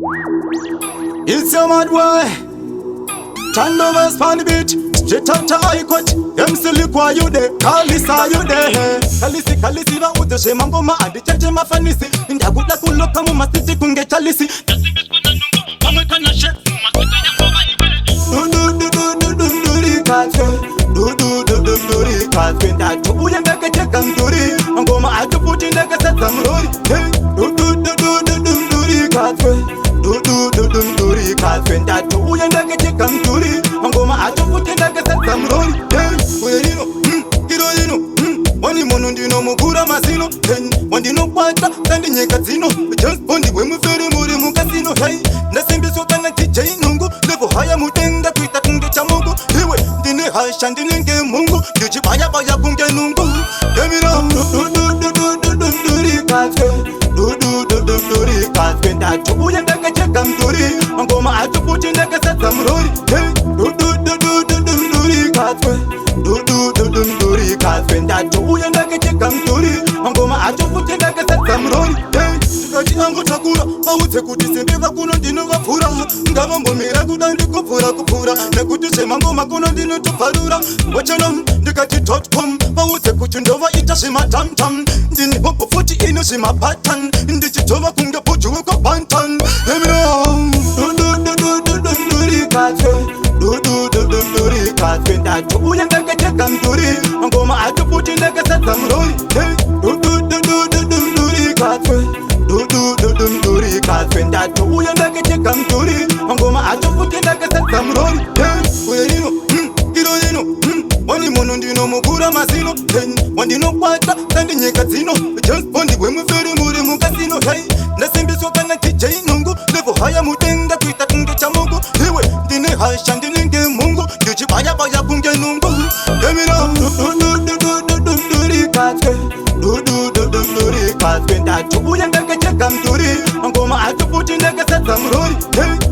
It's a mad boy. Turnovers on the beach. Straight out to high court. MC Likwa you there. Kalisa you there. Kalisi ba utoshe mangoma adi chache mafanisi. Ndakuta kuloka mu masiti kunge chalisi. Mama kana shake masiti ya mama ibele. Duri katwe ndatu uye ndeke cheka mduri. Mangoma adi puti ndeke seta mrori. Duri katwe. Duri katwe ndatu uye ndeke cheka mduri. Mangoma adi puti ndeke seta mrori. Uyerino, heroino. Wani mono ndino mukura masino. Wandino kwata tandi nyeka zino. Just bondi we mufere muri mukasino. Hey, nasimbi soka na DJ nungu. Levo haya mutenga kuita kunge cha mungu. Hiwe, ndine hasha ndine nge mungu. Yuji baya kunge nungu. Demira, duri katwe. Duri katwe ndatu uye ndeke cheka mduri. Mangoma atu puti ndeke seta mrori. Hey, duri katwe. Duri katwe ndatu uye ndeke cheka mduri. Mangoma atu puti ndeke seta mrori. Hey, tukati angu chakura. Bawute kuti simbiva kuno ndino vafura. Ngava mbomira kudandi kupura. Nekuti sema ngoma kuno ndino tuparura. Wachanam ndikati.com. Bawute kuti ndova ita shima tam. Ndini popo futi ino shima patan. Ndichitova kunga puchu uko pantan. Duri katwe. Duri katwe ndatu uye ndeke cheka mduri. Ngoma atu puti ndeke seta mrori. Duri katwe. Duri katwe ndatu uye ndeke cheka mduri. Ngoma atu puti ndeke seta mrori. Uyerino, heroino. Wani mono ndino mukura masino. Wandino kwata tandi nyeka zino. Just bondi we mufere muri mukasino. Hey, nasimbi soka na DJ nungu. Levo haya mutenga kuita kunge cha mungu. Hiwe, ndine hasha ndine nge mungu. Yuji baya kunge nungu. Demira, duri katwe. Duri katwe ndatu uye ndeke cheka mduri. Ngoma atu puti ndeke seta mrori. Hey,